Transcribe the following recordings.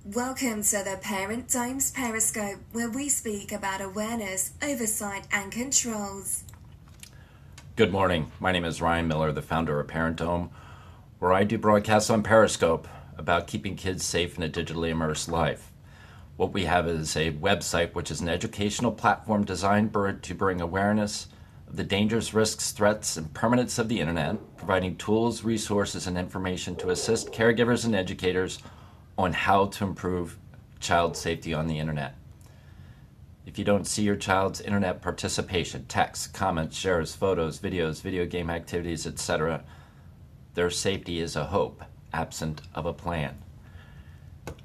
Welcome to the Parent Times Periscope, where we speak about awareness, oversight, and controls. Good morning. My name is Ryan Miller, the founder of Parent Dome, where I do broadcasts on Periscope about keeping kids safe in a digitally immersed life. What we have is a website, which is an educational platform designed to bring awareness of the dangers, risks, threats, and permanence of the internet, providing tools, resources, and information to assist caregivers and educators on how to improve child safety on the internet. If you don't see your child's internet participation, texts, comments, shares, photos, videos, video game activities, etc., their safety is a hope, absent of a plan.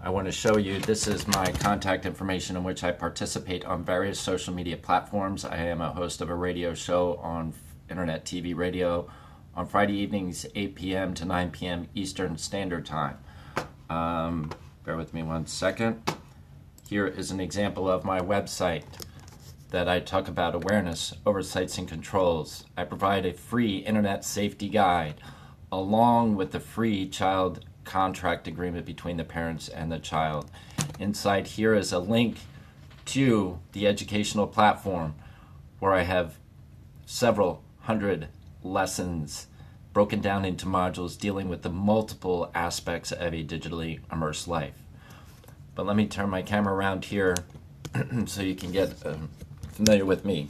I want to show you, this is my contact information in which I participate on various social media platforms. I am a host of a radio show on Internet TV radio on Friday evenings, 8 p.m. to 9 p.m. Eastern Standard Time. Bear with me one second. Here is an example of my website that I talk about awareness, oversights, and controls. I provide a free internet safety guide along with the free child contract agreement between the parents and the child. Inside here is a link to the educational platform where I have several hundred lessons broken down into modules dealing with the multiple aspects of a digitally immersed life. But let me turn my camera around here so you can get familiar with me.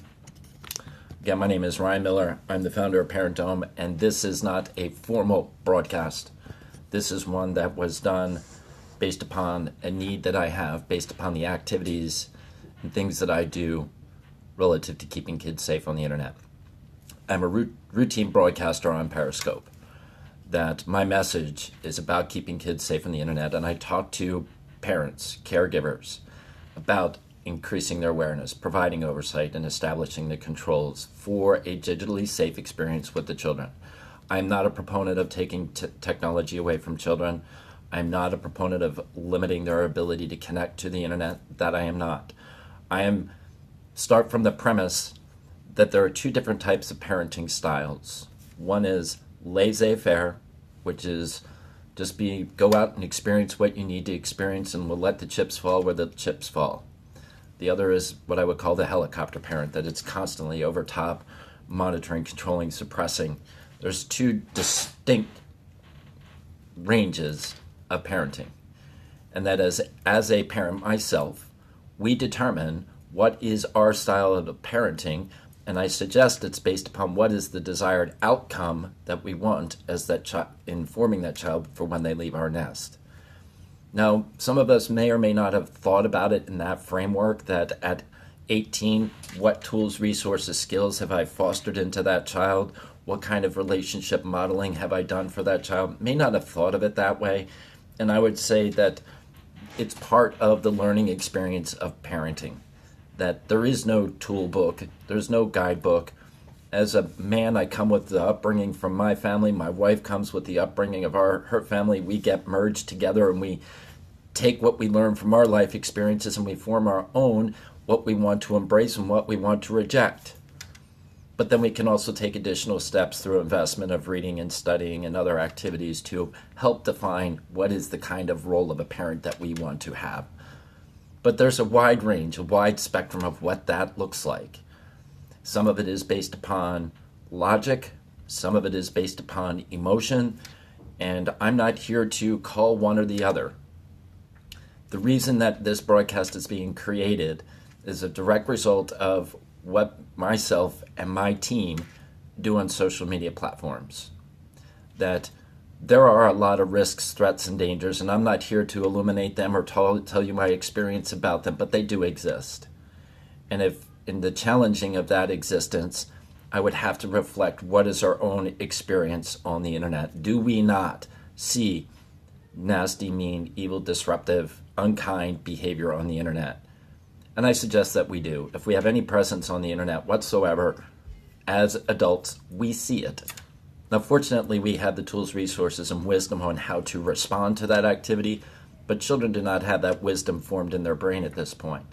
Again, my name is Ryan Miller. I'm the founder of Parent Dome, and this is not a formal broadcast. This is one that was done based upon a need that I have, based upon the activities and things that I do relative to keeping kids safe on the internet. I'm a routine broadcaster on Periscope. That my message is about keeping kids safe on the internet, and I talk to parents, caregivers, about increasing their awareness, providing oversight, and establishing the controls for a digitally safe experience with the children. I'm not a proponent of taking technology away from children. I'm not a proponent of limiting their ability to connect to the internet. That I am not. Start from the premise that there are two different types of parenting styles. One is laissez-faire, which is just go out and experience what you need to experience, and we'll let the chips fall where the chips fall. The other is what I would call the helicopter parent, that it's constantly over top, monitoring, controlling, suppressing. There's two distinct ranges of parenting. And that is, as a parent myself, we determine what is our style of parenting, and I suggest it's based upon what is the desired outcome that we want as that informing that child for when they leave our nest. Now, some of us may or may not have thought about it in that framework, that at 18, what tools, resources, skills have I fostered into that child? What kind of relationship modeling have I done for that child? May not have thought of it that way. And I would say that it's part of the learning experience of parenting. That there is no tool book, there's no guidebook. As a man, I come with the upbringing from my family. My wife comes with the upbringing of her family. We get merged together and we take what we learn from our life experiences and we form our own, what we want to embrace and what we want to reject. But then we can also take additional steps through investment of reading and studying and other activities to help define what is the kind of role of a parent that we want to have. But there's a wide range, a wide spectrum of what that looks like. Some of it is based upon logic, some of it is based upon emotion, and I'm not here to call one or the other. The reason that this broadcast is being created is a direct result of what myself and my team do on social media platforms. That there are a lot of risks, threats, and dangers, and I'm not here to illuminate them or tell you my experience about them, but they do exist. And if in the challenging of that existence, I would have to reflect what is our own experience on the internet. Do we not see nasty, mean, evil, disruptive, unkind behavior on the internet? And I suggest that we do. If we have any presence on the internet whatsoever, as adults, we see it. Now, fortunately, we have the tools, resources, and wisdom on how to respond to that activity, but children do not have that wisdom formed in their brain at this point.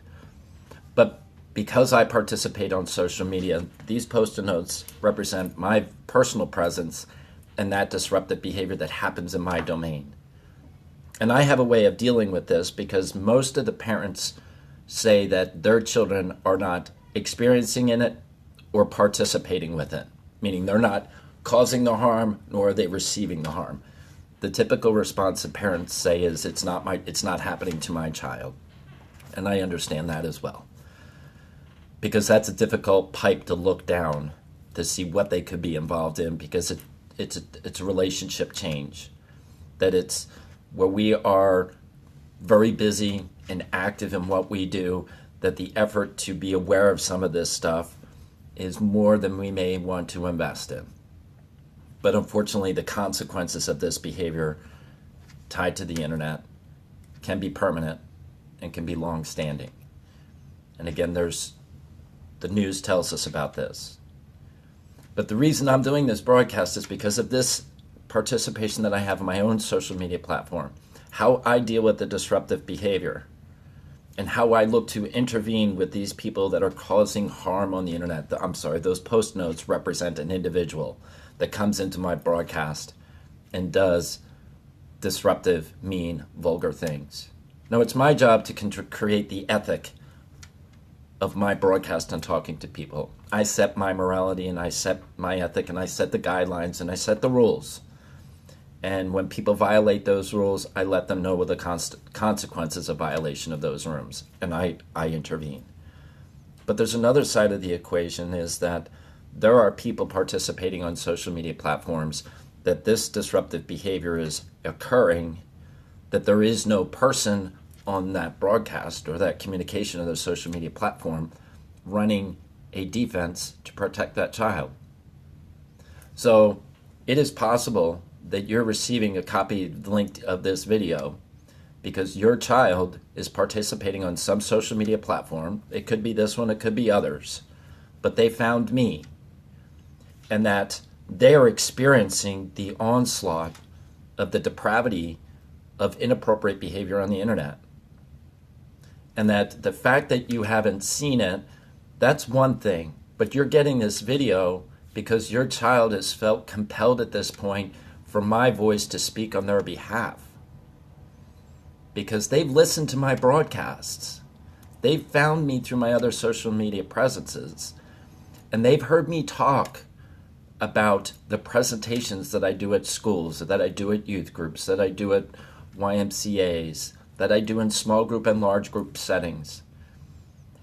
But because I participate on social media, these post-it notes represent my personal presence and that disruptive behavior that happens in my domain. And I have a way of dealing with this because most of the parents say that their children are not experiencing in it or participating with it, meaning they're not causing the harm nor are they receiving the harm. The typical response that parents say is it's not happening to my child. And I understand that as well. Because that's a difficult pipe to look down to see what they could be involved in, because it's a relationship change. That it's where we are very busy and active in what we do, that the effort to be aware of some of this stuff is more than we may want to invest in. But unfortunately, the consequences of this behavior tied to the internet can be permanent and can be long-standing. And again, the news tells us about this. But the reason I'm doing this broadcast is because of this participation that I have on my own social media platform, how I deal with the disruptive behavior, and how I look to intervene with these people that are causing harm on the internet. Those post notes represent an individual that comes into my broadcast and does disruptive, mean, vulgar things. Now, it's my job to create the ethic of my broadcast and talking to people. I set my morality and I set my ethic and I set the guidelines and I set the rules. And when people violate those rules, I let them know what the consequences of violation of those rules, and I intervene. But there's another side of the equation, is that there are people participating on social media platforms that this disruptive behavior is occurring, that there is no person on that broadcast or that communication of the social media platform running a defense to protect that child. So it is possible that you're receiving a copy of the link of this video because your child is participating on some social media platform. It could be this one, it could be others, but they found me, and that they are experiencing the onslaught of the depravity of inappropriate behavior on the internet. And that the fact that you haven't seen it, that's one thing, but you're getting this video because your child has felt compelled at this point for my voice to speak on their behalf. Because they've listened to my broadcasts. They've found me through my other social media presences. And they've heard me talk about the presentations that I do at schools, that I do at youth groups, that I do at YMCAs, that I do in small group and large group settings.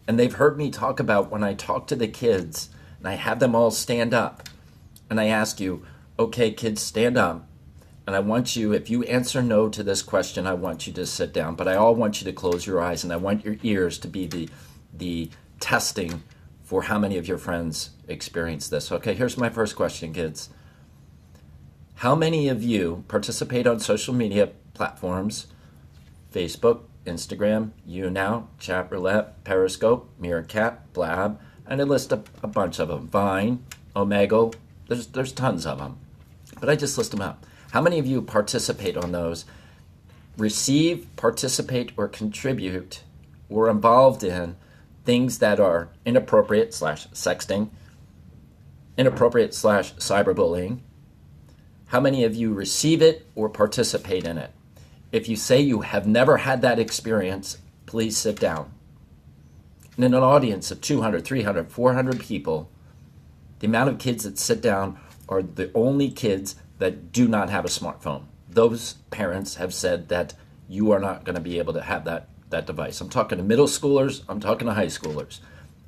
And they've heard me talk about when I talk to the kids and I have them all stand up and I ask you, okay, kids, stand up. And I want you, if you answer no to this question, I want you to sit down. But I all want you to close your eyes, and I want your ears to be the testing for how many of your friends experience this. Okay, here's my first question, kids. How many of you participate on social media platforms, Facebook, Instagram, YouNow, Chat Roulette, Periscope, Meerkat, Blab, and I list a bunch of them. Vine, Omegle, there's tons of them. But I just list them out. How many of you participate on those, receive, participate, or contribute, or involved in things that are inappropriate / sexting, inappropriate / cyberbullying? How many of you receive it or participate in it? If you say you have never had that experience, please sit down. And in an audience of 200, 300, 400 people, the amount of kids that sit down are the only kids that do not have a smartphone. Those parents have said that you are not going to be able to have that device. I'm talking to middle schoolers, I'm talking to high schoolers.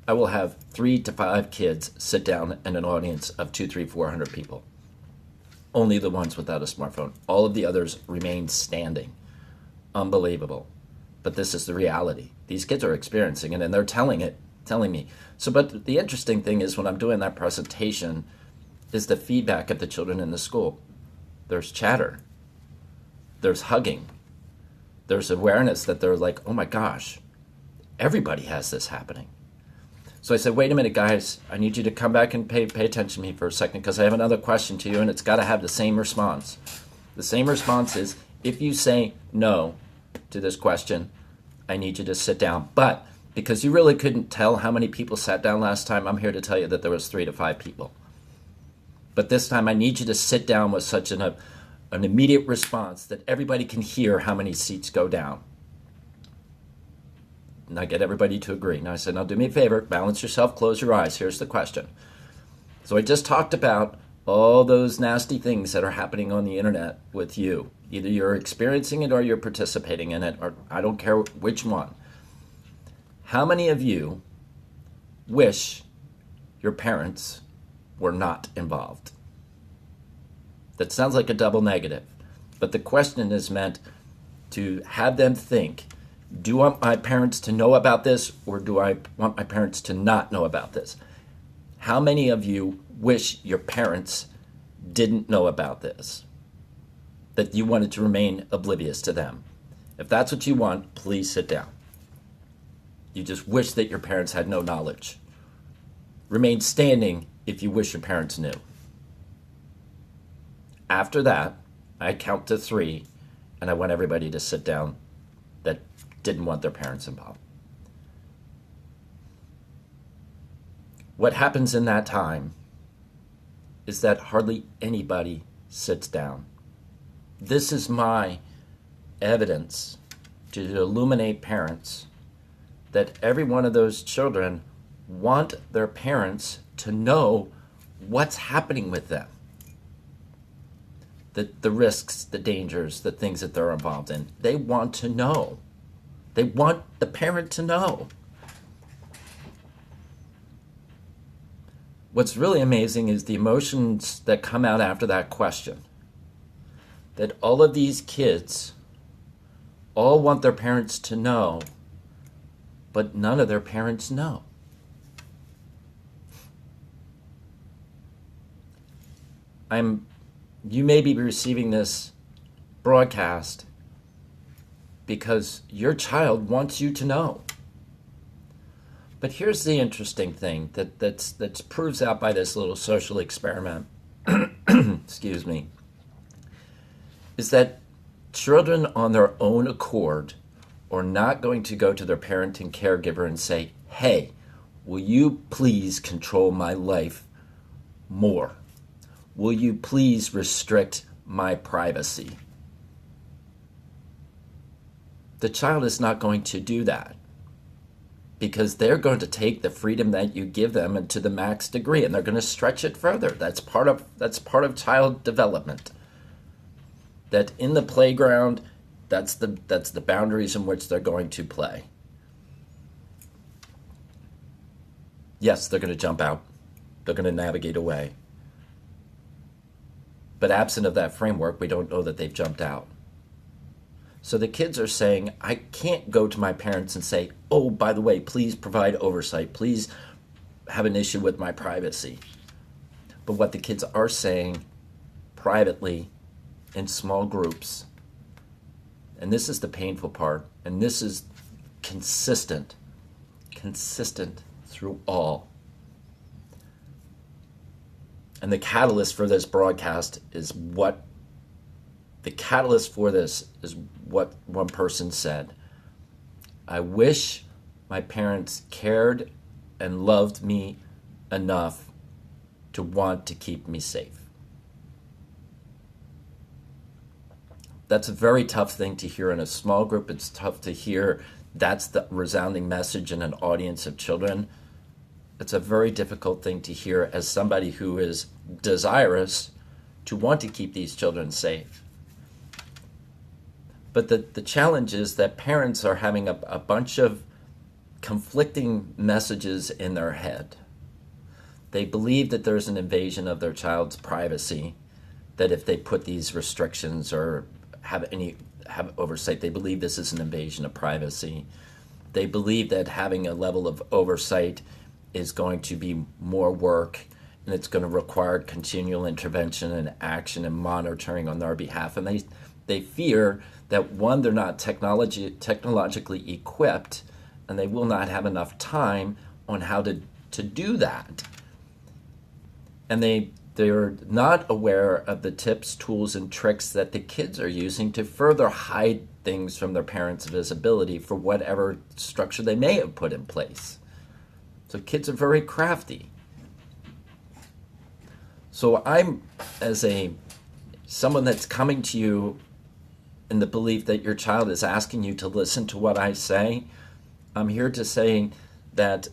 I will have 3 to 5 kids sit down in an audience of 200, 300, 400 people. Only the ones without a smartphone. All of the others remain standing. Unbelievable. But this is the reality. These kids are experiencing it, and they're telling me. So, but the interesting thing is when I'm doing that presentation is the feedback of the children in the school. There's chatter. There's hugging. There's awareness that they're like, oh my gosh, everybody has this happening. So I said, wait a minute, guys. I need you to come back and pay attention to me for a second because I have another question to you, and it's got to have the same response. The same response is, if you say no to this question, I need you to sit down. But because you really couldn't tell how many people sat down last time, I'm here to tell you that there was 3 to 5 people. But this time I need you to sit down with such an immediate response that everybody can hear how many seats go down. And I get everybody to agree. Now I said, now do me a favor, balance yourself, close your eyes. Here's the question. So I just talked about all those nasty things that are happening on the internet with you. Either you're experiencing it or you're participating in it, or I don't care which one. How many of you wish your parents were not involved? That sounds like a double negative, but the question is meant to have them think, do I want my parents to know about this, or do I want my parents to not know about this? How many of you wish your parents didn't know about this? That you wanted to remain oblivious to them? If that's what you want, please sit down. You just wish that your parents had no knowledge. Remain standing if you wish your parents knew. After that, I count to 3, and I want everybody to sit down that didn't want their parents involved. What happens in that time is that hardly anybody sits down. This is my evidence to illuminate parents that every one of those children want their parents to know what's happening with them. The risks, the dangers, the things that they're involved in. They want to know. They want the parent to know. What's really amazing is the emotions that come out after that question. That all of these kids all want their parents to know, but none of their parents know. You may be receiving this broadcast because your child wants you to know. But here's the interesting thing that's proves out by this little social experiment, excuse me, is that children on their own accord are not going to go to their parent and caregiver and say, hey, will you please control my life more? Will you please restrict my privacy? The child is not going to do that because they're going to take the freedom that you give them and to the max degree, and they're going to stretch it further. That's part of child development. That in the playground, that's the boundaries in which they're going to play. Yes, they're going to jump out. They're going to navigate away. But absent of that framework, we don't know that they've jumped out. So the kids are saying, I can't go to my parents and say, oh, by the way, please provide oversight. Please have an issue with my privacy. But what the kids are saying privately in small groups, and this is the painful part, and this is consistent through all. And the catalyst for this broadcast is what one person said. I wish my parents cared and loved me enough to want to keep me safe. That's a very tough thing to hear in a small group. It's tough to hear that's the resounding message in an audience of children. It's a very difficult thing to hear as somebody who is desirous to want to keep these children safe. But the challenge is that parents are having a bunch of conflicting messages in their head. They believe that there's an invasion of their child's privacy, that if they put these restrictions or have oversight, they believe this is an invasion of privacy. They believe that having a level of oversight is going to be more work, and it's going to require continual intervention and action and monitoring on their behalf. And they fear that, one, they're not technologically equipped, and they will not have enough time on how to do that. And they're not aware of the tips, tools, and tricks that the kids are using to further hide things from their parents' visibility for whatever structure they may have put in place. So kids are very crafty. So I'm, as a someone that's coming to you in the belief that your child is asking you to listen to what I say, I'm here to say that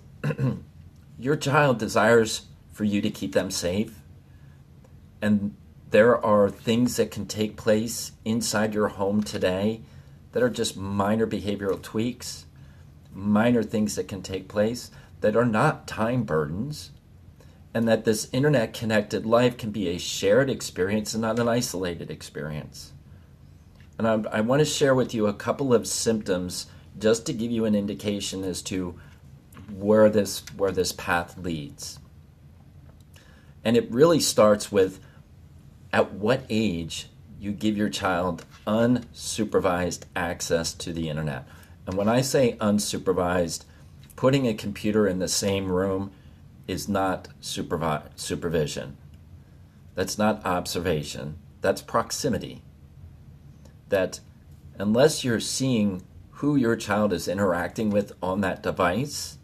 your child desires for you to keep them safe. And there are things that can take place inside your home today that are just minor behavioral tweaks, minor things that can take place that are not time burdens, and that this internet connected life can be a shared experience and not an isolated experience. And I want to share with you a couple of symptoms just to give you an indication as to where this path leads. And it really starts with at what age you give your child unsupervised access to the internet. And when I say unsupervised, putting a computer in the same room is not supervision. That's not observation. That's proximity. That unless you're seeing who your child is interacting with on that device,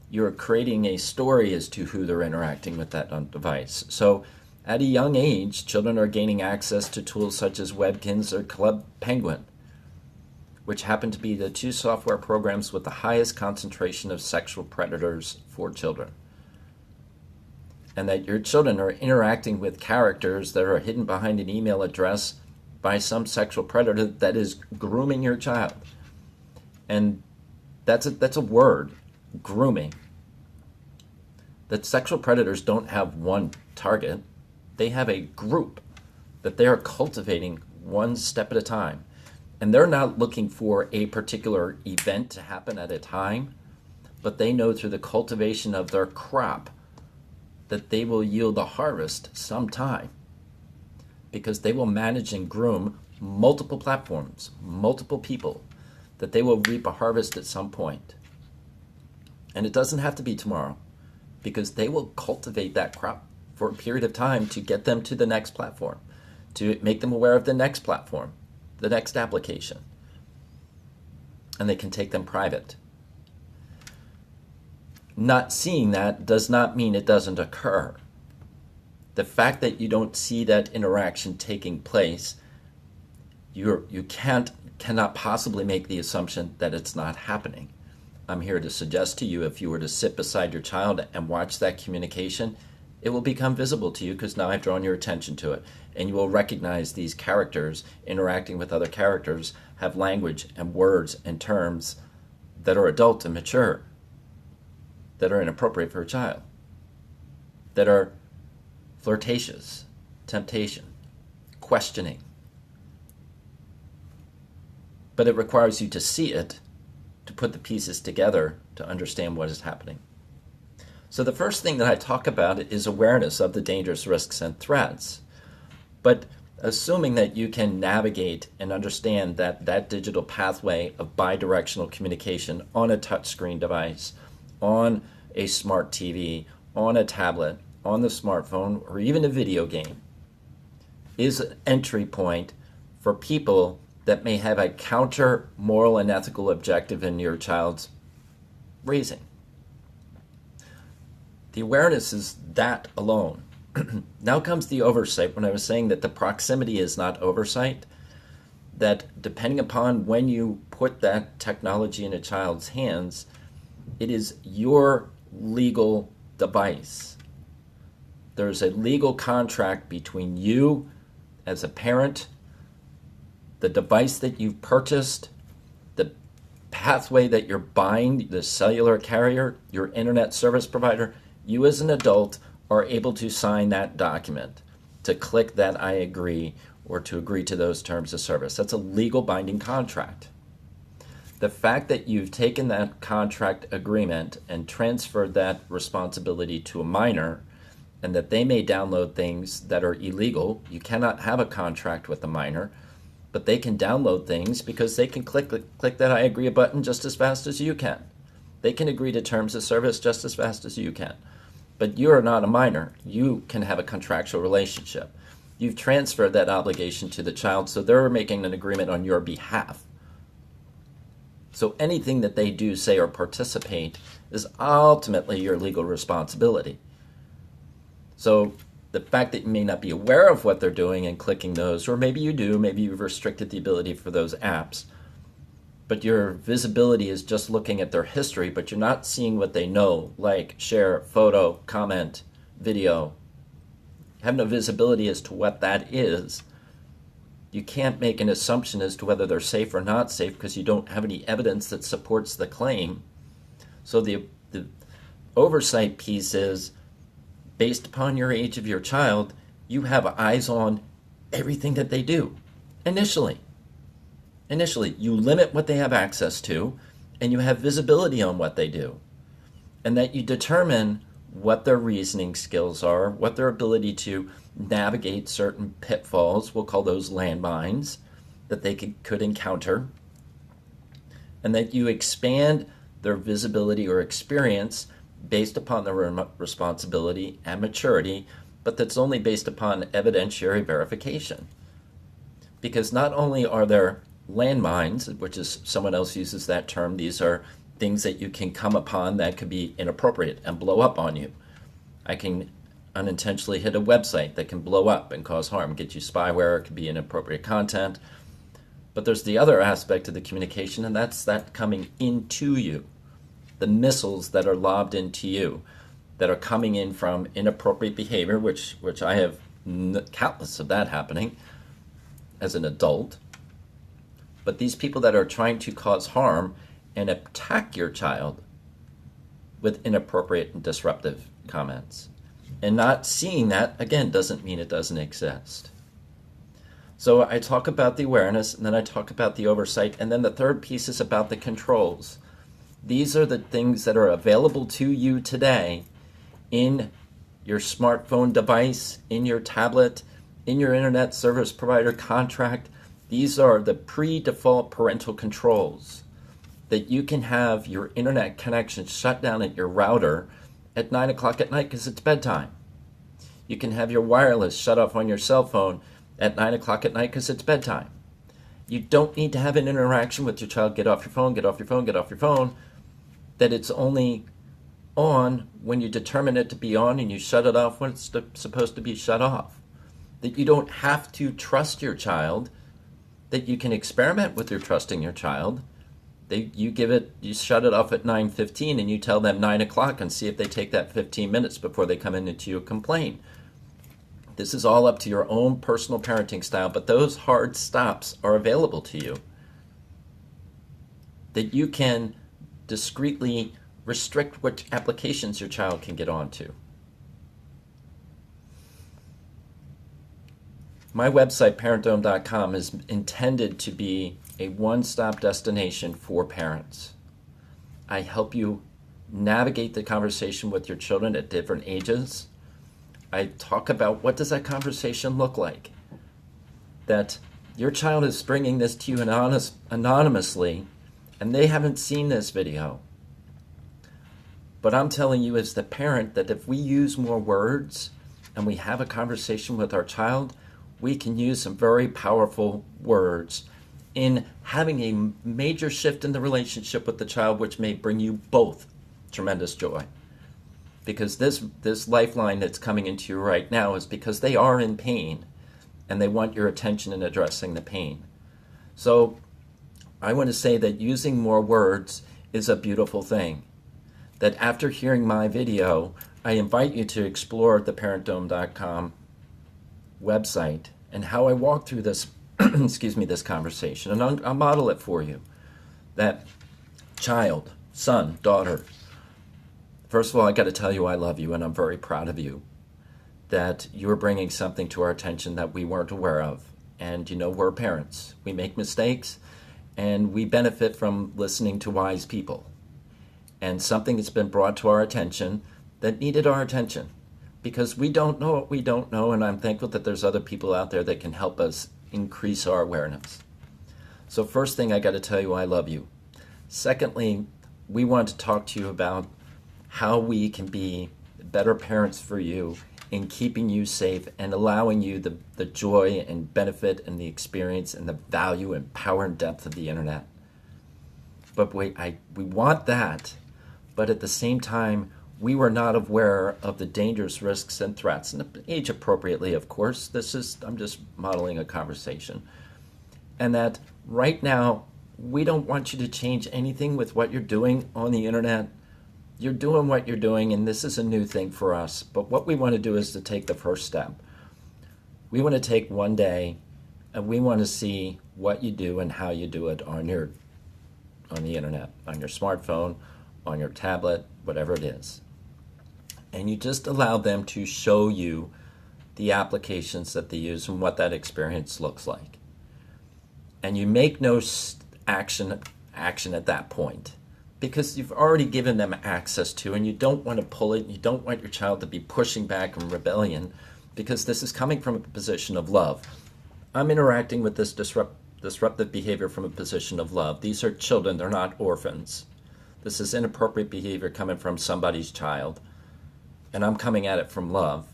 you're creating a story as to who they're interacting with that device. So at a young age, children are gaining access to tools such as Webkinz or Club Penguin, which happen to be the two software programs with the highest concentration of sexual predators for children. And that your children are interacting with characters that are hidden behind an email address by some sexual predator that is grooming your child. And that's a word, grooming. That sexual predators don't have one target. They have a group that they are cultivating one step at a time. And they're not looking for a particular event to happen at a time, but they know through the cultivation of their crop that they will yield a harvest sometime, because they will manage and groom multiple platforms, multiple people, that they will reap a harvest at some point. And it doesn't have to be tomorrow, because they will cultivate that crop for a period of time to get them to the next platform, to make them aware of the next platform, the next application. And they can take them private. Not seeing that does not mean it doesn't occur. The fact that you don't see that interaction taking place, you cannot possibly make the assumption that it's not happening. I'm here to suggest to you, if you were to sit beside your child and watch that communication, it will become visible to you, because now I've drawn your attention to it. And you will recognize these characters interacting with other characters have language and words and terms that are adult and mature, that are inappropriate for a child, that are flirtatious, temptation, questioning. But it requires you to see it, to put the pieces together to understand what is happening. So the first thing that I talk about is awareness of the dangerous risks and threats. But assuming that you can navigate and understand that digital pathway of bidirectional communication on a touchscreen device, on a smart TV, on a tablet, on the smartphone, or even a video game, is an entry point for people that may have a counter moral and ethical objective in your child's raising. The awareness is that alone. Now comes the oversight. When I was saying that the proximity is not oversight, that depending upon when you put that technology in a child's hands, it is your legal device. There's a legal contract between you as a parent, the device that you've purchased, the pathway that you're buying, the cellular carrier, your internet service provider. You as an adult are able to sign that document, to click that I agree, or to agree to those terms of service. That's a legal binding contract. The fact that you've taken that contract agreement and transferred that responsibility to a minor, and that they may download things that are illegal. You cannot have a contract with a minor, but they can download things because they can click that I agree button just as fast as you can. They can agree to terms of service just as fast as you can. But you're not a minor. You can have a contractual relationship. You've transferred that obligation to the child, so they're making an agreement on your behalf. So anything that they do, say, or participate is ultimately your legal responsibility. So the fact that you may not be aware of what they're doing and clicking those, or maybe you do, maybe you've restricted the ability for those apps, but your visibility is just looking at their history, but you're not seeing what they know, like, share, photo, comment, video. You have no visibility as to what that is. You can't make an assumption as to whether they're safe or not safe because you don't have any evidence that supports the claim. So the oversight piece is, based upon your age of your child, you have eyes on everything that they do. Initially, you limit what they have access to, and you have visibility on what they do. And that you determine what their reasoning skills are, what their ability to navigate certain pitfalls, we'll call those landmines, that they could encounter. And that you expand their visibility or experience based upon their responsibility and maturity, but that's only based upon evidentiary verification. Because not only are there landmines, which is, someone else uses that term, these are things that you can come upon that could be inappropriate and blow up on you. I can unintentionally hit a website that can blow up and cause harm, get you spyware, it could be inappropriate content. But there's the other aspect of the communication, and that's that coming into you. The missiles that are lobbed into you that are coming in from inappropriate behavior, which I have countless of that happening as an adult. But these people that are trying to cause harm and attack your child with inappropriate and disruptive comments. And not seeing that, again, doesn't mean it doesn't exist. So I talk about the awareness, and then I talk about the oversight, and then the third piece is about the controls. These are the things that are available to you today in your smartphone device, in your tablet, in your internet service provider contract. These are the pre-default parental controls that you can have your internet connection shut down at your router at 9 o'clock at night because it's bedtime. You can have your wireless shut off on your cell phone at 9 o'clock at night because it's bedtime. You don't need to have an interaction with your child. Get off your phone, get off your phone, get off your phone. That it's only on when you determine it to be on and you shut it off when it's supposed to be shut off. That you don't have to trust your child, that you can experiment with your trusting your child. You shut it off at 9:15 and you tell them 9 o'clock and see if they take that 15 minutes before they come in and to you complain. This is all up to your own personal parenting style, but those hard stops are available to you. That you can discreetly restrict which applications your child can get onto. My website, parentdome.com, is intended to be a one-stop destination for parents. I help you navigate the conversation with your children at different ages. I talk about what does that conversation look like. That your child is bringing this to you anonymously, and they haven't seen this video. But I'm telling you as the parent that if we use more words and we have a conversation with our child, we can use some very powerful words in having a major shift in the relationship with the child, which may bring you both tremendous joy. Because this lifeline that's coming into you right now is because they are in pain and they want your attention in addressing the pain. So I want to say that using more words is a beautiful thing. That after hearing my video, I invite you to explore the parentdome.com website and how I walk through this this conversation, and I'll model it for you. That child, son, daughter, first of all, I got to tell you I love you and I'm very proud of you. That you're bringing something to our attention that we weren't aware of. And we're parents. We make mistakes and we benefit from listening to wise people. And something that's been brought to our attention that needed our attention. Because we don't know what we don't know, and I'm thankful that there's other people out there that can help us increase our awareness. So first thing, I got to tell you I love you. Secondly, we want to talk to you about how we can be better parents for you in keeping you safe and allowing you the joy and benefit and the experience and the value and power and depth of the internet. But we want that, but at the same time, we were not aware of the dangers, risks, and threats, and age appropriately, of course. I'm just modeling a conversation. And that right now, we don't want you to change anything with what you're doing on the internet. You're doing what you're doing, and this is a new thing for us. But what we want to do is to take the first step. We want to take one day, and we want to see what you do and how you do it on the internet, on your smartphone, on your tablet, whatever it is. And you just allow them to show you the applications that they use and what that experience looks like. And you make no action at that point, because you've already given them access to, and you don't want to pull it. You don't want your child to be pushing back in rebellion, because this is coming from a position of love. I'm interacting with this disruptive behavior from a position of love. These are children, they're not orphans. This is inappropriate behavior coming from somebody's child, and I'm coming at it from love.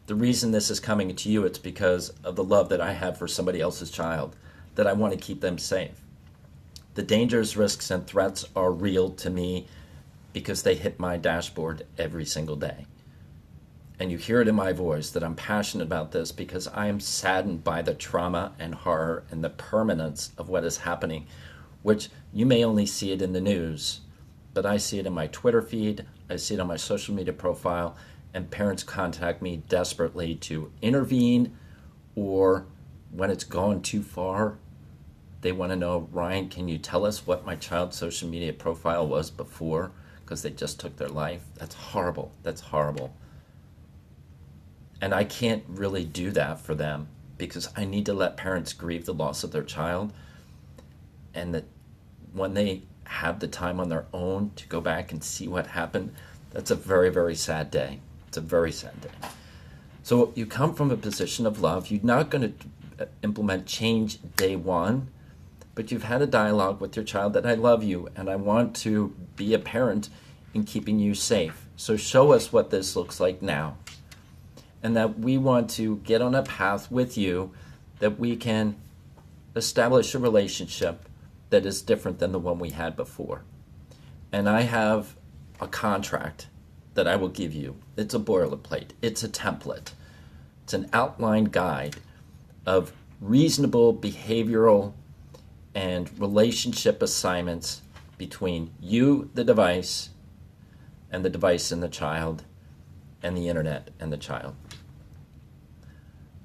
The reason this is coming to you, it's because of the love that I have for somebody else's child, that I want to keep them safe. The dangers, risks, and threats are real to me because they hit my dashboard every single day. And you hear it in my voice that I'm passionate about this because I am saddened by the trauma and horror and the permanence of what is happening, which you may only see it in the news, but I see it in my Twitter feed, I see it on my social media profile, and parents contact me desperately to intervene, or when it's gone too far, they want to know, Ryan, can you tell us what my child's social media profile was before, because they just took their life? That's horrible. That's horrible. And I can't really do that for them because I need to let parents grieve the loss of their child, and that when they have the time on their own to go back and see what happened, that's a very, very sad day. It's a very sad day. So you come from a position of love. You're not going to implement change day one, but you've had a dialogue with your child that I love you and I want to be a parent in keeping you safe. So show us what this looks like now. And that we want to get on a path with you that we can establish a relationship that is different than the one we had before. And I have a contract that I will give you. It's a boilerplate. It's a template. It's an outline guide of reasonable behavioral and relationship assignments between you, the device, and the device and the child, and the internet and the child.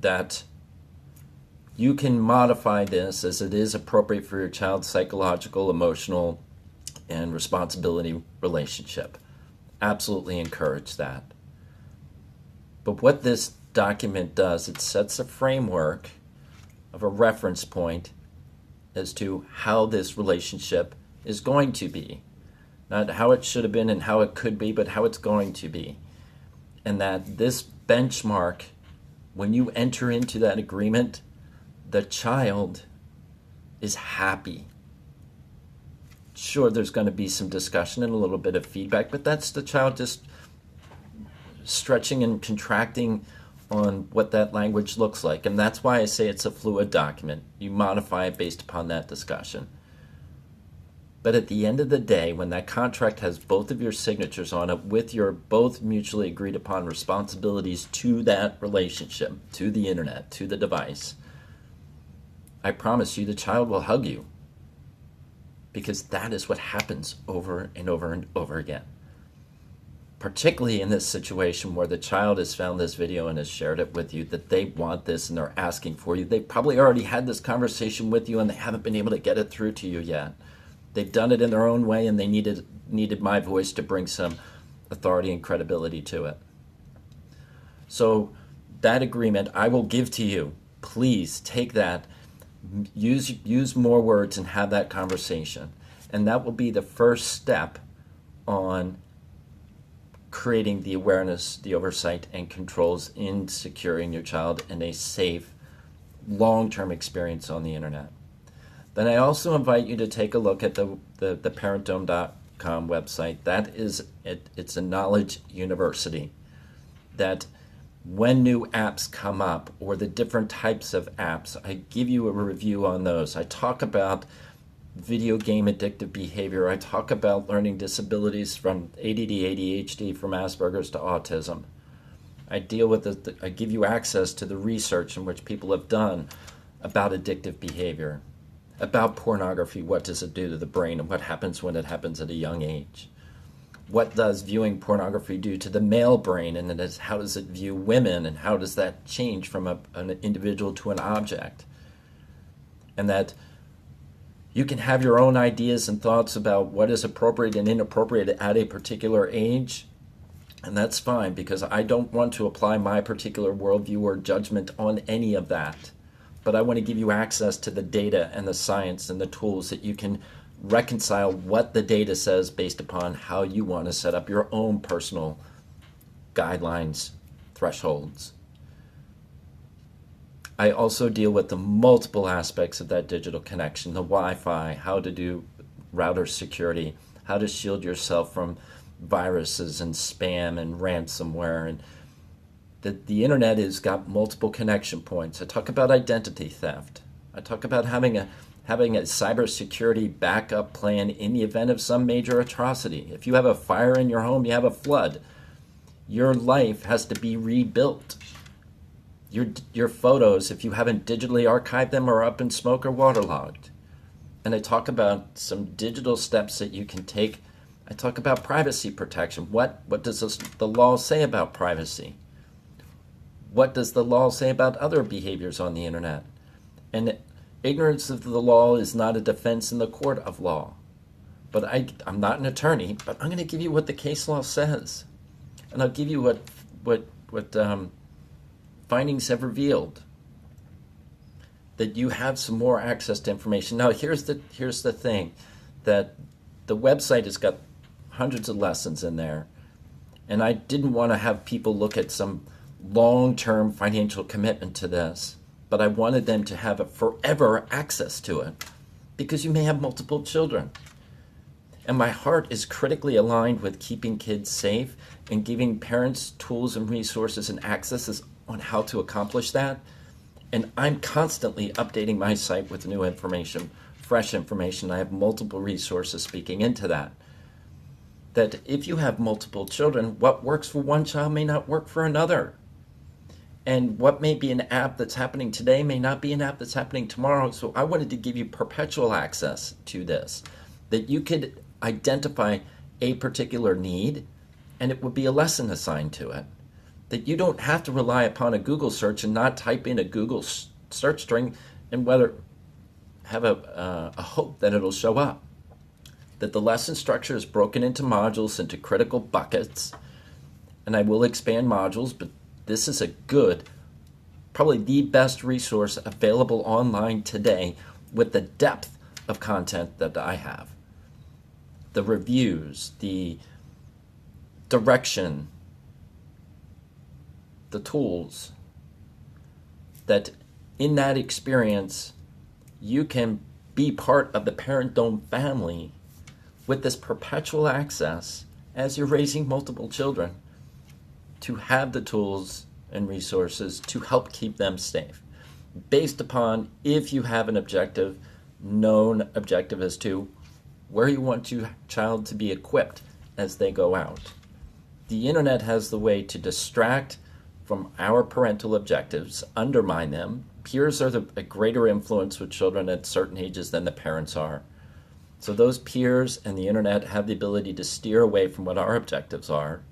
That you can modify this as it is appropriate for your child's psychological, emotional, and responsibility relationship. Absolutely encourage that. But what this document does, it sets a framework of a reference point as to how this relationship is going to be. Not how it should have been and how it could be, but how it's going to be. And that this benchmark, when you enter into that agreement, the child is happy. Sure, there's going to be some discussion and a little bit of feedback, but that's the child just stretching and contracting on what that language looks like. And that's why I say it's a fluid document. You modify it based upon that discussion. But at the end of the day, when that contract has both of your signatures on it with your both mutually agreed upon responsibilities to that relationship, to the internet, to the device, I promise you the child will hug you. Because that is what happens over and over and over again. Particularly in this situation where the child has found this video and has shared it with you, that they want this and they're asking for you. They probably already had this conversation with you and they haven't been able to get it through to you yet. They've done it in their own way and they needed my voice to bring some authority and credibility to it. So that agreement I will give to you. Please take that, use more words and have that conversation. And that will be the first step on creating the awareness, the oversight, and controls in securing your child in a safe, long-term experience on the internet. Then I also invite you to take a look at the parentdome.com website. That is, it's a knowledge university that when new apps come up or the different types of apps, I give you a review on those. I talk about video game addictive behavior. I talk about learning disabilities from ADD, ADHD, from Asperger's to autism. I deal with I give you access to the research in which people have done about addictive behavior, about pornography, what does it do to the brain, and what happens when it happens at a young age. What does viewing pornography do to the male brain, and how does it view women, and how does that change from an individual to an object? And that you can have your own ideas and thoughts about what is appropriate and inappropriate at a particular age, and that's fine, because I don't want to apply my particular worldview or judgment on any of that. But I want to give you access to the data and the science and the tools that you can reconcile what the data says based upon how you want to set up your own personal guidelines, thresholds. I also deal with the multiple aspects of that digital connection, the Wi-Fi, how to do router security, how to shield yourself from viruses and spam and ransomware. And the internet has got multiple connection points. I talk about identity theft. I talk about having a cybersecurity backup plan in the event of some major atrocity. If you have a fire in your home, you have a flood. Your life has to be rebuilt. Your photos, if you haven't digitally archived them, are up in smoke or waterlogged. And I talk about some digital steps that you can take. I talk about privacy protection. What does the law say about privacy? What does the law say about other behaviors on the internet? And ignorance of the law is not a defense in the court of law. But I'm not an attorney, but I'm going to give you what the case law says. And I'll give you what findings have revealed. That you have some more access to information. Now, here's the thing, that the website has got hundreds of lessons in there, and I didn't want to have people look at some long-term financial commitment to this, but I wanted them to have a forever access to it, because you may have multiple children. And my heart is critically aligned with keeping kids safe and giving parents tools and resources and accesses on how to accomplish that. And I'm constantly updating my site with new information, fresh information. I have multiple resources speaking into that. That if you have multiple children, what works for one child may not work for another. And what may be an app that's happening today may not be an app that's happening tomorrow. So I wanted to give you perpetual access to this, that you could identify a particular need and it would be a lesson assigned to it. That you don't have to rely upon a Google search and not type in a Google search string and have a hope that it'll show up. That the lesson structure is broken into modules, into critical buckets, and I will expand modules, but this is a good, probably the best resource available online today with the depth of content that I have. The reviews, the direction, the tools, that in that experience you can be part of the Parent Dome family with this perpetual access as you're raising multiple children, to have the tools and resources to help keep them safe, based upon if you have an objective, known objective as to where you want your child to be equipped as they go out. The internet has the way to distract from our parental objectives, undermine them. Peers are a greater influence with children at certain ages than the parents are. So those peers and the internet have the ability to steer away from what our objectives are.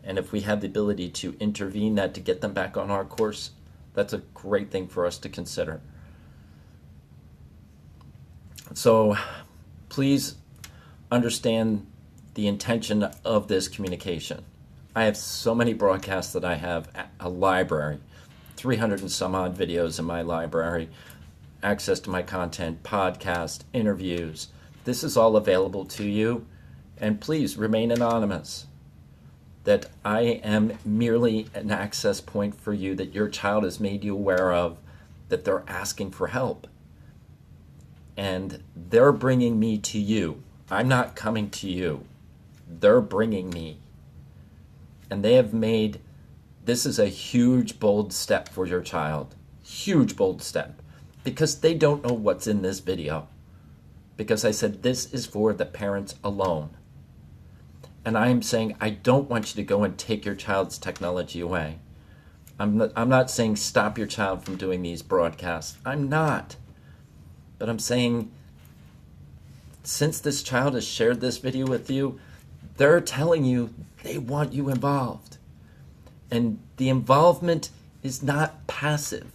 And if we have the ability to intervene that to get them back on our course, that's a great thing for us to consider. So please understand the intention of this communication. I have so many broadcasts that I have a library, 300 and some odd videos in my library, access to my content, podcasts, interviews. This is all available to you, and please remain anonymous. That I am merely an access point for you, that your child has made you aware of, that they're asking for help. And they're bringing me to you. I'm not coming to you. They're bringing me. And they have made, this is a huge, bold step for your child. Huge, bold step. Because they don't know what's in this video. because I said this is for the parents alone. And I am saying I don't want you to go and take your child's technology away. I'm not saying stop your child from doing these broadcasts. I'm not. But I'm saying since this child has shared this video with you, they're telling you they want you involved. And the involvement is not passive.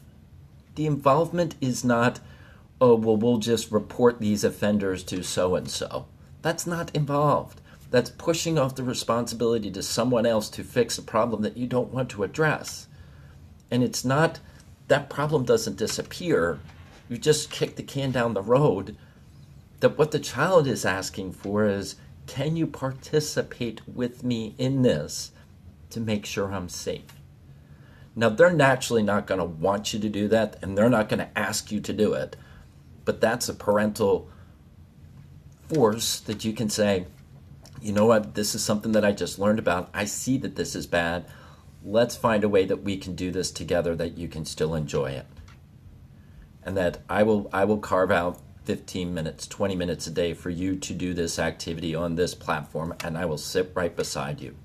The involvement is not, oh, well, we'll just report these offenders to so-and-so. That's not involved. That's pushing off the responsibility to someone else to fix a problem that you don't want to address. And it's not, that problem doesn't disappear. You just kick the can down the road. That what the child is asking for is, can you participate with me in this to make sure I'm safe? Now, they're naturally not going to want you to do that, and they're not going to ask you to do it. But that's a parental force that you can say, you know what, this is something that I just learned about. I see that this is bad. Let's find a way that we can do this together that you can still enjoy it. And that I will carve out 15 minutes, 20 minutes a day for you to do this activity on this platform, and I will sit right beside you.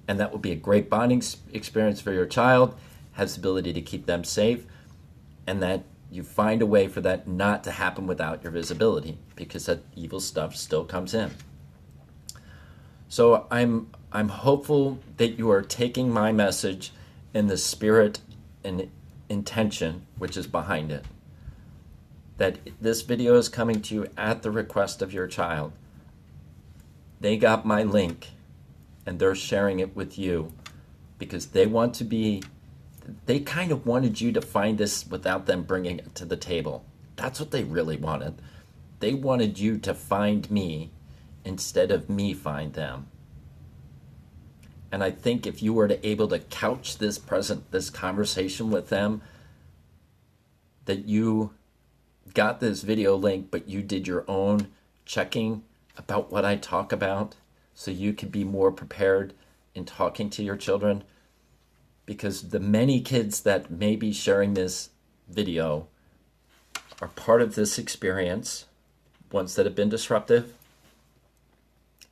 And that will be a great bonding experience for your child, has the ability to keep them safe, and that you find a way for that not to happen without your visibility, because that evil stuff still comes in. So I'm hopeful that you are taking my message in the spirit and intention which is behind it. That this video is coming to you at the request of your child. They got my link and they're sharing it with you because they want to be, they kind of wanted you to find this without them bringing it to the table. That's what they really wanted. They wanted you to find me instead of me find them. And I think if you were to able to couch this conversation with them, that you got this video link, but you did your own checking about what I talk about so you could be more prepared in talking to your children. Because the many kids that may be sharing this video are part of this experience, ones that have been disruptive.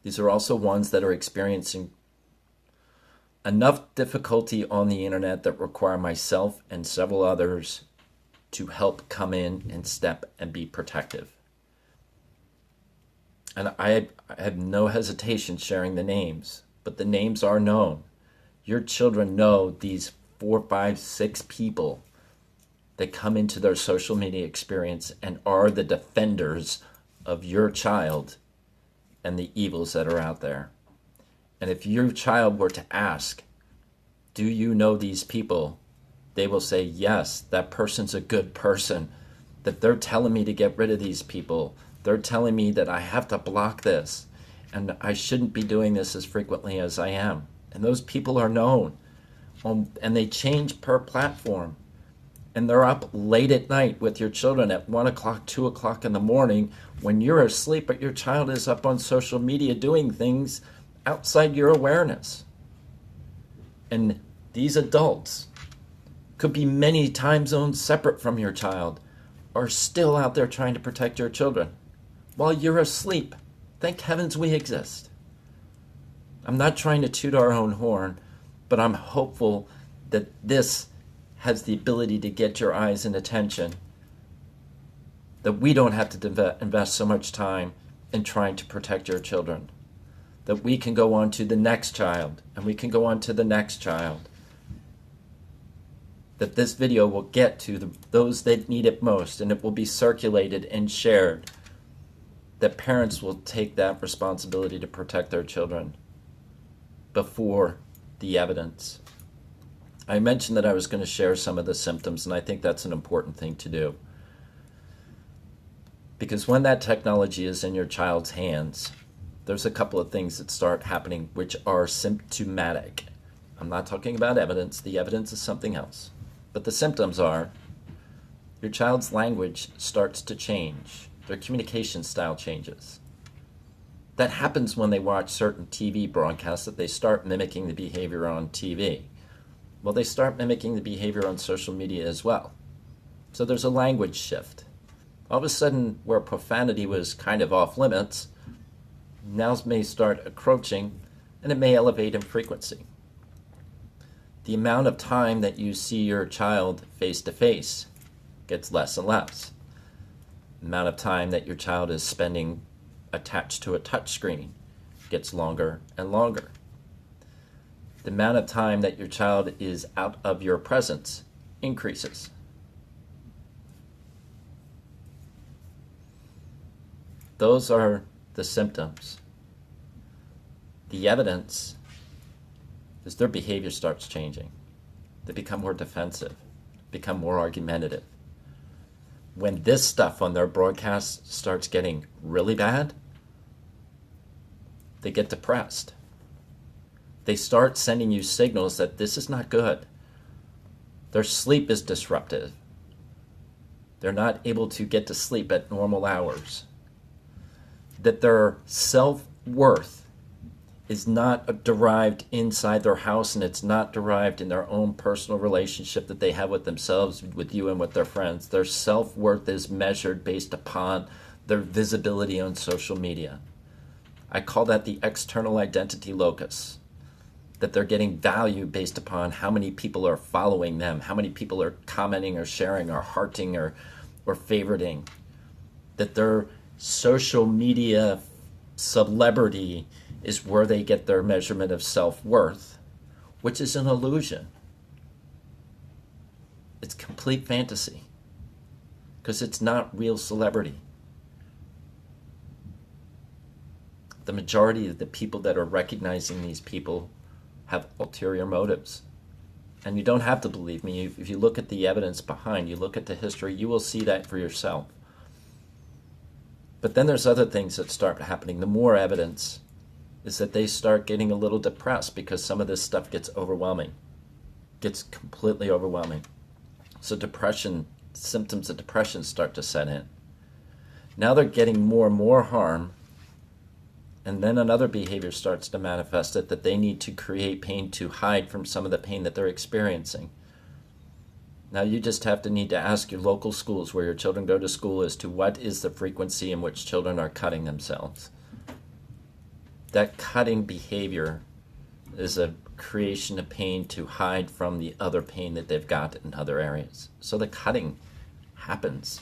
These are also ones that are experiencing enough difficulty on the internet that require myself and several others to help come in and step and be protective. And I have no hesitation sharing the names, but the names are known. Your children know these 4, 5, 6 people that come into their social media experience and are the defenders of your child and the evils that are out there. And if your child were to ask, do you know these people? They will say, yes, that person's a good person, that they're telling me to get rid of these people. They're telling me that I have to block this and I shouldn't be doing this as frequently as I am. And those people are known, and they change per platform. And they're up late at night with your children at 1 o'clock, 2 o'clock in the morning when you're asleep, but your child is up on social media doing things outside your awareness. And these adults could be many time zones separate from your child, are still out there trying to protect your children while you're asleep. Thank heavens we exist. I'm not trying to toot our own horn, but I'm hopeful that this has the ability to get your eyes and attention, that we don't have to invest so much time in trying to protect your children, that we can go on to the next child, and we can go on to the next child, that this video will get to those that need it most, and it will be circulated and shared, that parents will take that responsibility to protect their children before the evidence. I mentioned that I was going to share some of the symptoms, and I think that's an important thing to do. Because when that technology is in your child's hands, there's a couple of things that start happening which are symptomatic. I'm not talking about evidence. The evidence is something else. But the symptoms are your child's language starts to change. Their communication style changes. That happens when they watch certain TV broadcasts, that they start mimicking the behavior on TV. Well, they start mimicking the behavior on social media as well. So there's a language shift. All of a sudden, where profanity was kind of off limits, now may start encroaching, and it may elevate in frequency. The amount of time that you see your child face to face gets less and less. The amount of time that your child is spending attached to a touch screen gets longer and longer. The amount of time that your child is out of your presence increases. Those are the symptoms. The evidence is their behavior starts changing. They become more defensive, become more argumentative. When this stuff on their broadcast starts getting really bad, they get depressed. They start sending you signals that this is not good. Their sleep is disrupted. They're not able to get to sleep at normal hours. That their self-worth is not derived inside their house, and it's not derived in their own personal relationship that they have with themselves, with you, and with their friends. Their self-worth is measured based upon their visibility on social media. I call that the external identity locus. That they're getting value based upon how many people are following them, how many people are commenting or sharing or hearting or favoriting. That their social media celebrity is where they get their measurement of self-worth, which is an illusion. It's complete fantasy because it's not real celebrity. The majority of the people that are recognizing these people have ulterior motives. And you don't have to believe me. If you look at the evidence behind, you look at the history, you will see that for yourself. But then there's other things that start happening. The more evidence is that they start getting a little depressed because some of this stuff gets overwhelming, gets completely overwhelming. So depression, symptoms of depression start to set in. Now they're getting more and more harm, and then another behavior starts to manifest it, that they need to create pain to hide from some of the pain that they're experiencing. Now you just have to need to ask your local schools where your children go to school as to what is the frequency in which children are cutting themselves. That cutting behavior is a creation of pain to hide from the other pain that they've got in other areas. So the cutting happens.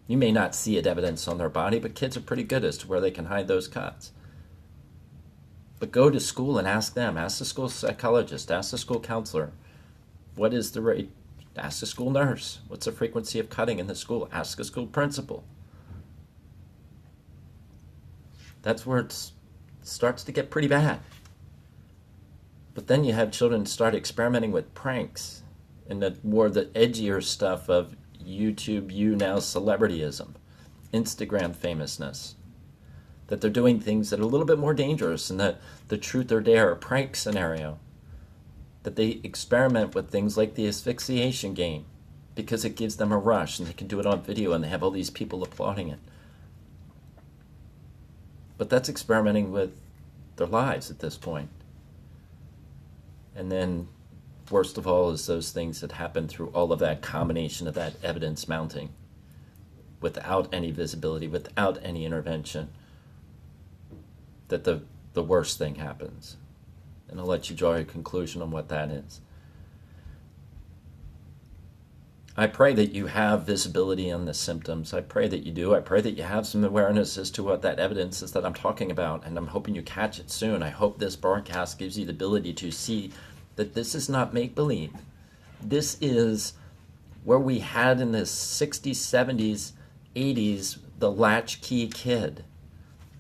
You may not see it evidence on their body, but kids are pretty good as to where they can hide those cuts. But go to school and ask them. Ask the school psychologist. Ask the school counselor. What is the rate? Ask the school nurse. What's the frequency of cutting in the school? Ask the school principal. That's where it starts to get pretty bad. But then you have children start experimenting with pranks and the edgier stuff of YouTube, now celebrityism, Instagram famousness. That they're doing things that are a little bit more dangerous than the truth or dare prank scenario. That they experiment with things like the asphyxiation game because it gives them a rush and they can do it on video and they have all these people applauding it. But that's experimenting with their lives at this point. And then, worst of all, is those things that happen through all of that combination of that evidence mounting without any visibility, without any intervention, that the worst thing happens. And I'll let you draw your conclusion on what that is. I pray that you have visibility on the symptoms. I pray that you do. I pray that you have some awareness as to what that evidence is that I'm talking about, and I'm hoping you catch it soon. I hope this broadcast gives you the ability to see that this is not make-believe. This is where we had in the 60s, 70s, 80s, the latchkey kid.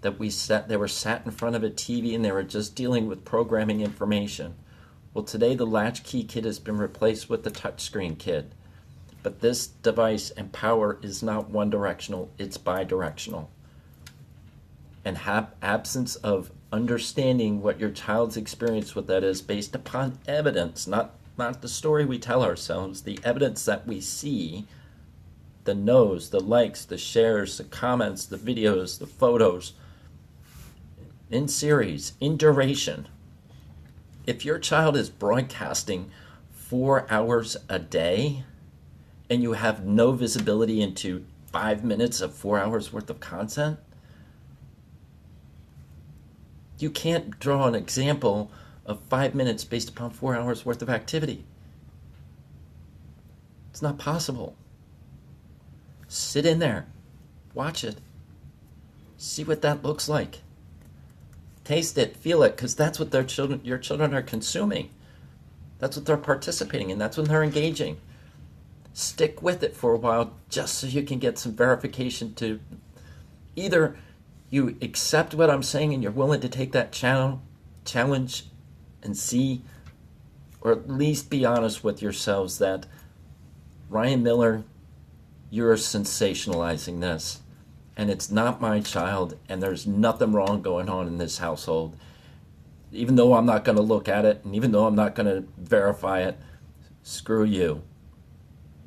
That they were sat in front of a TV and they were just dealing with programming information. Well, today the latchkey kid has been replaced with the touchscreen kid. But this device and power is not one-directional, it's bi-directional. And absence of understanding what your child's experience with that is based upon evidence, not the story we tell ourselves, the evidence that we see, the knows, the likes, the shares, the comments, the videos, the photos, in series, in duration. If your child is broadcasting 4 hours a day, and you have no visibility into 5 minutes of 4 hours worth of content? You can't draw an example of 5 minutes based upon 4 hours worth of activity. It's not possible. Sit in there, watch it, see what that looks like. Taste it, feel it, because that's what your children are consuming. That's what they're participating in. That's when they're engaging. Stick with it for a while just so you can get some verification to either you accept what I'm saying and you're willing to take that challenge and see, or at least be honest with yourselves that Ryan Miller, you're sensationalizing this. And it's not my child, and there's nothing wrong going on in this household. Even though I'm not going to look at it, and even though I'm not going to verify it, screw you.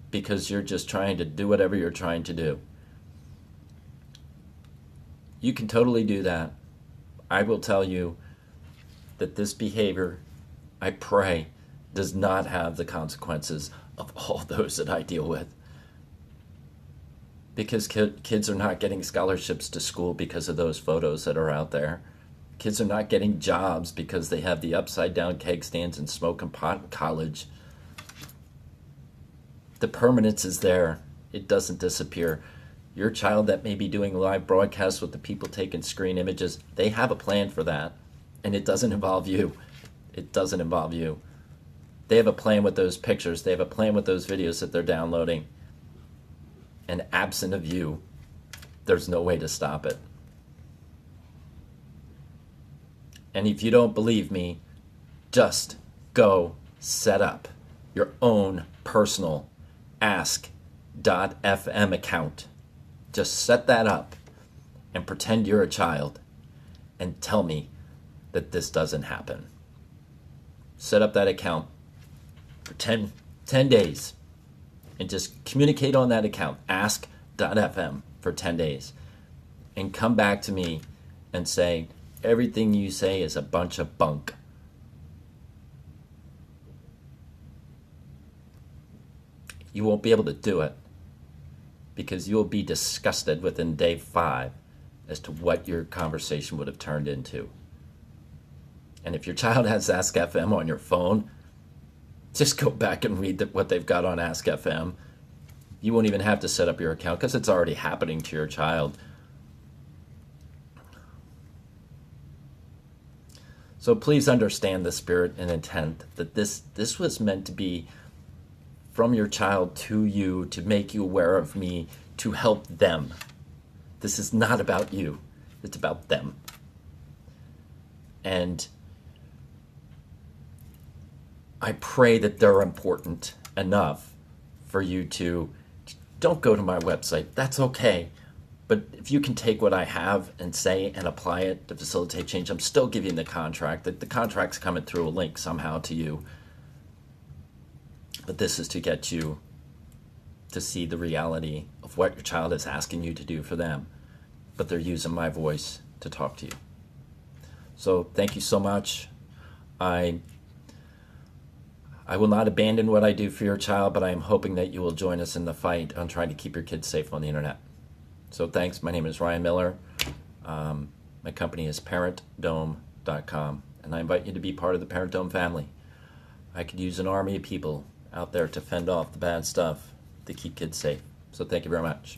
Because you're just trying to do whatever you're trying to do. You can totally do that. I will tell you that this behavior, I pray, does not have the consequences of all those that I deal with. Because kids are not getting scholarships to school because of those photos that are out there. Kids are not getting jobs because they have the upside down keg stands and smoking pot in college. The permanence is there. It doesn't disappear. Your child that may be doing live broadcasts with the people taking screen images, they have a plan for that. And it doesn't involve you. It doesn't involve you. They have a plan with those pictures. They have a plan with those videos that they're downloading. And absent of you, there's no way to stop it. And if you don't believe me, just go set up your own personal ask.fm account. Just set that up and pretend you're a child and tell me that this doesn't happen. Set up that account for 10 days. And just communicate on that account, ask.fm, for 10 days. And come back to me and say, everything you say is a bunch of bunk. You won't be able to do it because you'll be disgusted within day 5 as to what your conversation would have turned into. And if your child has Ask FM on your phone, just go back and read what they've got on Ask FM. You won't even have to set up your account because it's already happening to your child. So please understand the spirit and intent that this was meant to be from your child to you, to make you aware of me, to help them. This is not about you. It's about them. And I pray that they're important enough for you to, don't go to my website. That's okay. But if you can take what I have and say and apply it to facilitate change, I'm still giving the contract. The contract's coming through a link somehow to you. But this is to get you to see the reality of what your child is asking you to do for them. But they're using my voice to talk to you. So thank you so much. I will not abandon what I do for your child, but I am hoping that you will join us in the fight on trying to keep your kids safe on the internet. So thanks. My name is Ryan Miller. My company is ParentDome.com, and I invite you to be part of the Parent Dome family. I could use an army of people out there to fend off the bad stuff to keep kids safe. So thank you very much.